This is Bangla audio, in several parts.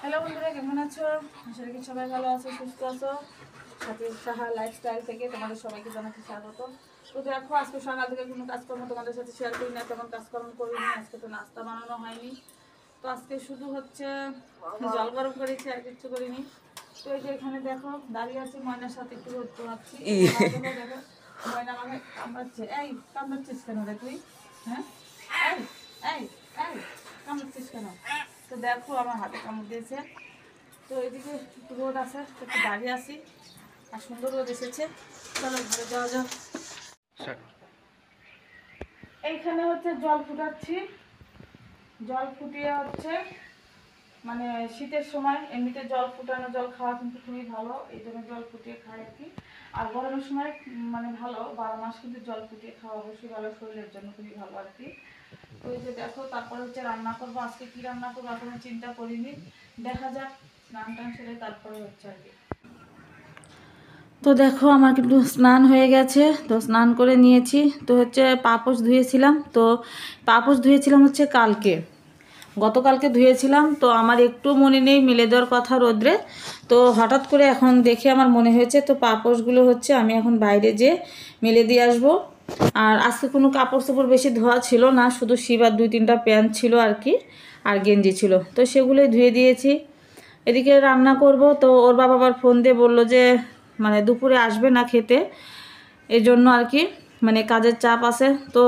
হ্যালো বন্ধুরা, কেমন আছো? আশা করি সবাই ভালো আছো, সুস্থ আছো। সাথে সাহা লাইফস্টাইল থেকে তোমাদের সবাইকে জানাতে স্বাগত। তো দেখো, আজকে সকাল থেকে কোনো কাজকর্ম তোমাদের সাথে শেয়ার করি না, তেমন কাজকর্ম করিনি। আজকে তো নাস্তা বানানো হয়নি, তো আজকে শুধু হচ্ছে জল গরম করেছি, আর কিচ্ছু করিনি। তো এই যে এখানে দেখো দাঁড়িয়ে আছি, ময়নার সাথে একটু রোদ পোহাচ্ছি। দেখো ময়না আমাকে কামড়াচ্ছে। এই কামড়াচ্ছিস কেন রে তুই? হ্যাঁ, এই এই এই কামড়াচ্ছিস কেন? তো দেখো আমার হাতে কামড় দিয়েছে। তো এদিকে একটু রোদ আছে, একটু দাঁড়িয়ে আসি, আর সুন্দর রোদ এসেছে। চলো ঘরে যাওয়া যাক। এইখানে হচ্ছে জল ফুটাচ্ছি। জল ফুটিয়ে হচ্ছে মানে শীতের সময় এমনিতে জল ফুটানো জল খাওয়া কিন্তু খুবই ভালো, এই জন্য জল ফুটিয়ে খাই আর কি। আর গরমের সময় মানে ভালো, 12 মাস কিন্তু জল ফুটিয়ে খাওয়া অবশ্যই ভালো, শরীরের জন্য খুবই ভালো আর কি। তো এই যে দেখো, তারপরে হচ্ছে রান্না করবো। আজকে কি রান্না করবো এখনো চিন্তা করিনি, দেখা যাক। স্নান টান সেরে তারপরে হচ্ছে আর কি। তো দেখো আমার কিন্তু স্নান হয়ে গেছে, তো স্নান করে নিয়েছি। তো হচ্ছে পাপোশ ধুয়েছিলাম, তো পাপোশ ধুয়েছিলাম হচ্ছে গতকালকে ধুয়েছিলাম। তো আমার একটু মনে নেই মেলে দেওয়ার কথা রোদ্রে, তো হঠাৎ করে এখন দেখে আমার মনে হয়েছে, তো পাপোশগুলো হচ্ছে আমি এখন বাইরে যেয়ে মেলে দিয়ে আসবো। আর আজকে কোনো কাপড় চোপড় বেশি ধোয়া ছিল না, শুধু শিবার 2-3টা প্যান্ট ছিল আর কি, আর গেঞ্জি ছিল, তো সেগুলোই ধুয়ে দিয়েছি। এদিকে রান্না করব, তো ওর বাবা আবার ফোন দিয়ে বললো যে মানে দুপুরে আসবে না খেতে, এই জন্য আর কি, মানে কাজের চাপ আছে। তো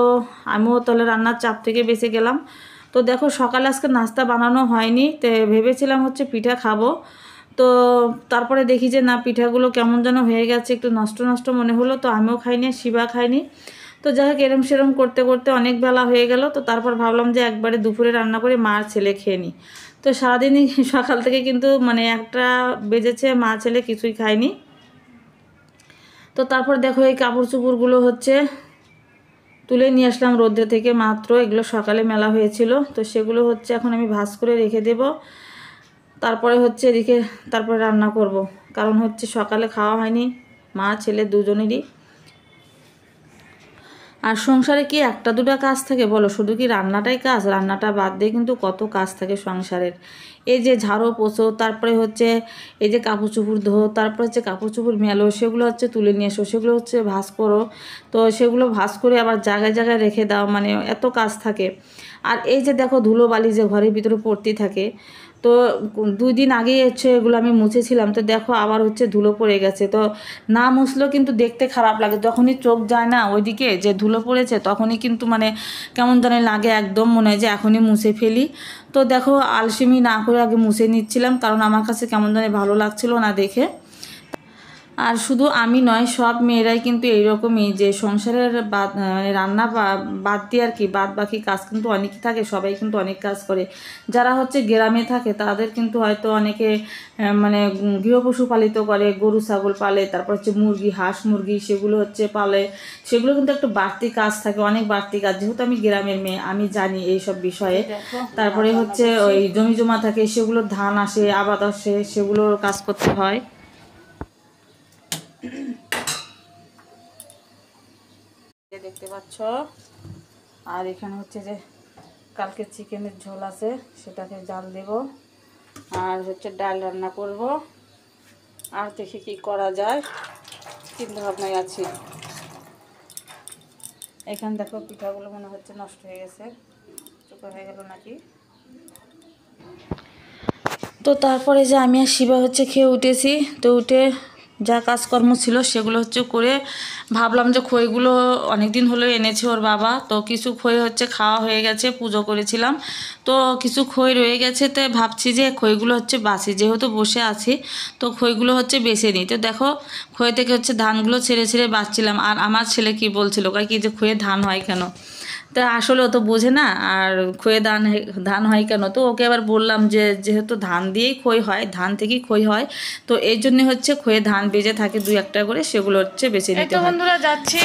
আমিও তাহলে রান্নার চাপ থেকে বেঁচে গেলাম। তো দেখো সকালে আজকে নাস্তা বানানো হয়নি, তো ভেবেছিলাম হচ্ছে পিঠা খাবো। তো তারপরে দেখি যে না, পিঠাগুলো কেমন যেন হয়ে গেছে, একটু নষ্ট নষ্ট মনে হলো, তো আমিও খাইনি, শিবা খাইনি। তো যাই হোক, এরম সেরম করতে করতে অনেক বেলা হয়ে গেল। তো তারপর ভাবলাম যে একবারে দুপুরে রান্না করে মা আর ছেলে খেয়ে নিই। তো সারাদিনই সকাল থেকে কিন্তু মানে 1টা বেজেছে, মা ছেলে কিছুই খায়নি। তো তারপর দেখো এই কাপড় চোপড়গুলো হচ্ছে তুলে নিয়ে আসলাম রোদ্রে থেকে মাত্র, এগুলো সকালে মেলা হয়েছিল, তো সেগুলো হচ্ছে এখন আমি ভাঁজ করে রেখে দেব। তারপরে হচ্ছে এদিকে তারপরে রান্না করব, কারণ হচ্ছে সকালে খাওয়া হয়নি মা ছেলে দুজনেরই। আর সংসারে কি 1-2টা কাজ থাকে বলো? শুধু কি রান্নাটাই কাজ? রান্নাটা বাদ দিয়ে কিন্তু কত কাজ থাকে সংসারের। এই যে ঝাড়ো পোছো, তারপরে হচ্ছে এই যে কাপড় চোপড় ধো, তারপরে হচ্ছে কাপড় চোপড় মেলো, সেগুলো হচ্ছে তুলে নিয়ে এসো, সেগুলো হচ্ছে ভাঁজ করো, তো সেগুলো ভাঁজ করে আবার জায়গায় জায়গায় রেখে দাও, মানে এত কাজ থাকে। আর এই যে দেখো ধুলোবালি যে ঘরের ভিতরে পড়তেই থাকে, তো 2 দিন আগেই হচ্ছে এগুলো আমি মুছেছিলাম, তো দেখো আবার হচ্ছে ধুলো পড়ে গেছে। তো না মুছলেও কিন্তু দেখতে খারাপ লাগে, যখনই চোখ যায় না ওইদিকে যে ধুলো পড়েছে, তখনই কিন্তু মানে কেমন জানি লাগে, একদম মনে হয় যে এখনই মুছে ফেলি। তো দেখো আলসেমি না করে আগে মুছে নিচ্ছিলাম, কারণ আমার কাছে কেমন জানি ভালো লাগছিল না দেখে। আর শুধু আমি নয়, সব মেয়েরাই কিন্তু এইরকমই, যে সংসারের বাদ মানে রান্না বাদ দিয়ে আর কি বাদ বাকি কাজ কিন্তু অনেকই থাকে, সবাই কিন্তু অনেক কাজ করে। যারা হচ্ছে গ্রামে থাকে তাদের কিন্তু হয়তো অনেকে মানে গৃহপশু পালিত করে, গরু ছাগল পালে, তারপর হচ্ছে মুরগি হাঁস মুরগি সেগুলো হচ্ছে পালে, সেগুলো কিন্তু একটু বাড়তি কাজ থাকে, অনেক বাড়তি কাজ। যেহেতু আমি গ্রামের মেয়ে, আমি জানি এইসব বিষয়ে। তারপরে হচ্ছে ওই জমি জমা থাকে, সেগুলো ধান আসে, আবাদ আসে, সেগুলোর কাজ করতে হয়। দেখতে পাচ্ছ, আর এখানে হচ্ছে যে কালকে চিকেনের ঝোল আছে, সেটাকে জাল দেব, আর হচ্ছে ডাল রান্না করব, আর দেখি কি করা যায়, চিন্তা ভাবনায় আছি। এখানে দেখো পিঠাগুলো মনে হচ্ছে নষ্ট হয়ে গেছে, চোখা হয়ে গেল নাকি। তো তারপরে যে আমি আর শিবা হচ্ছে খেয়ে উঠেছি, তো উঠে যা কাজকর্ম ছিল সেগুলো হচ্ছে করে ভাবলাম যে খইগুলো অনেক দিন হলো এনেছে ওর বাবা, তো কিছু খই হচ্ছে খাওয়া হয়ে গেছে, পুজো করেছিলাম, তো কিছু খই রয়ে গেছে, তো ভাবছি যে খইগুলো হচ্ছে বাছি, যেহেতু বসে আছি তো খইগুলো হচ্ছে বেছে নিই। তো দেখো খই থেকে হচ্ছে ধানগুলো ছেড়ে ছেড়ে বাছছিলাম, আর আমার ছেলে কি বলছিল, কয় কি যে খইয়ে ধান হয় কেন, তা আসলে ও তো বোঝে না, আর খয়ে ধান হয় কেন। তো ওকে আবার বললাম যে যেহেতু ধান দিয়েই খই হয়, ধান থেকেই খই হয়, তো এই জন্য হচ্ছে খয়ে ধান বেজে থাকে 2-1টা করে, সেগুলো হচ্ছে বেছে নিতে হয়। বন্ধুরা যাচ্ছি,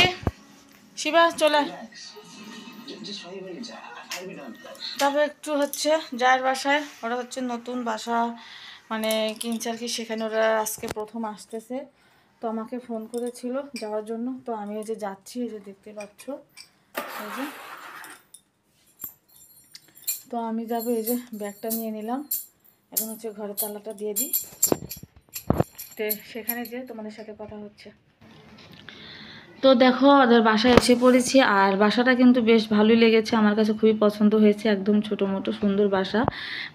শিবা চলে, তবে একটু হচ্ছে যার বাসায়, ওরা হচ্ছে নতুন বাসা মানে কিনছে আর কি, সেখানে ওরা আজকে প্রথম আসতেছে, তো আমাকে ফোন করেছিল যাওয়ার জন্য, তো আমি এই যে যাচ্ছি, এই যে দেখতে পাচ্ছ, এই যে, তো আমি যাবো, এই যে ব্যাগটা নিয়ে নিলাম, এখন হচ্ছে ঘরের তালাটা দিয়ে দিই, তো সেখানে যে তোমাদের সাথে কথা হচ্ছে। তো দেখো ওদের বাসায় এসে পড়েছি, আর বাসাটা কিন্তু বেশ ভালোই লেগেছে, আমার কাছে খুবই পছন্দ হয়েছে। একদম ছোটো মোটো সুন্দর বাসা,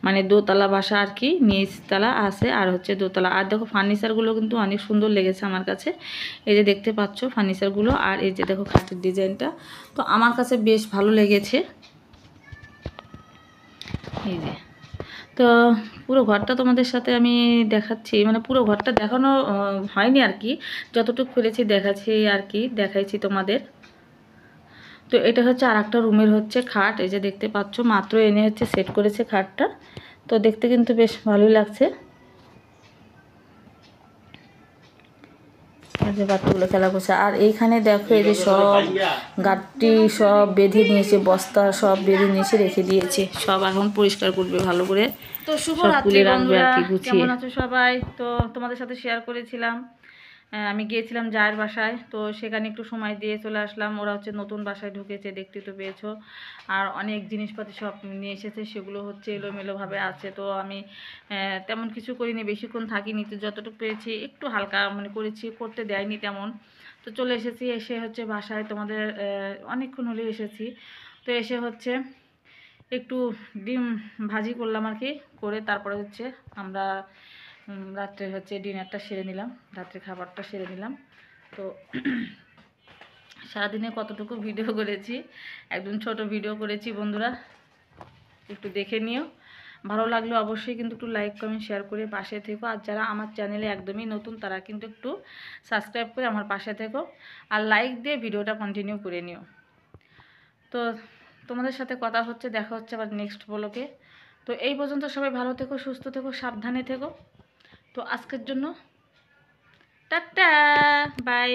মানে দোতলা বাসা আর কি, নিচতলা আছে আর হচ্ছে দোতলা। আর দেখো ফার্নিচারগুলো কিন্তু অনেক সুন্দর লেগেছে আমার কাছে, এই যে দেখতে পাচ্ছ ফার্নিচারগুলো, আর এই যে দেখো খাটের ডিজাইনটা, তো আমার কাছে বেশ ভালো লেগেছে। এই যে, তো পুরো ঘরটা তোমাদের সাথে আমি দেখাচ্ছি, মানে পুরো ঘরটা দেখানো হয়নি আর কি, যতটুকু পেরেছি দেখাচ্ছি আর কি, দেখাইছি তোমাদের। তো এটা হচ্ছে আর একটা রুমের হচ্ছে খাট, এই যে দেখতে পাচ্ছ, মাত্র এনে হচ্ছে সেট করেছে খাটটা, তো দেখতে কিন্তু বেশ ভালোই লাগছে। যে বাচ্চাগুলো খেলা করছে, আর এইখানে দেখো এই যে সব গাঁটটি সব বেঁধে নিয়েছে, বস্তা সব বেঁধে নিয়েছে, রেখে দিয়েছে, সব এখন পরিষ্কার করবে ভালো করে। তো শুভ রাত্রি বন্ধুরা, কেমন আছো সবাই? তো তোমাদের সাথে শেয়ার করেছিলাম আমি গিয়েছিলাম জায়ের বাসায়, তো সেখানে একটু সময় দিয়ে চলে আসলাম। ওরা হচ্ছে নতুন বাসায় ঢুকেছে, দেখতে তো পেয়েছো, আর অনেক জিনিসপাতি সব নিয়ে এসেছে, সেগুলো হচ্ছে এলোমেলোভাবে আছে। তো আমি তেমন কিছু করিনি, বেশিক্ষণ থাকিনি, তো যতটুকু পেরেছি একটু হালকা মানে করেছি, করতে দেয়নি তেমন। তো চলে এসেছি, এসে হচ্ছে বাসায় তোমাদের অনেকক্ষণ হলে এসেছি, তো এসে হচ্ছে একটু ডিম ভাজি করলাম আর কি, করে তারপরে হচ্ছে আমরা রাত্রে হচ্ছে ডিনারটা সেরে নিলাম, রাত্রে খাবারটা সেরে নিলাম। তো সারাদিনে কতটুকু ভিডিও করেছি, একদম ছোট ভিডিও করেছি বন্ধুরা, একটু দেখে নিও। ভালো লাগলে অবশ্যই কিন্তু একটু লাইক কমেন্ট শেয়ার করে পাশে থেকো, আর যারা আমার চ্যানেলে একদমই নতুন তারা কিন্তু একটু সাবস্ক্রাইব করে আমার পাশে থেকো, আর লাইক দিয়ে ভিডিওটা কন্টিনিউ করে নিও। তো তোমাদের সাথে কথা হচ্ছে, দেখা হচ্ছে আবার নেক্সট ব্লগে। তো এই পর্যন্ত সবাই ভালো থেকো, সুস্থ থেকো, সাবধানে থেকো। তো আজকের জন্য টাটা, বাই।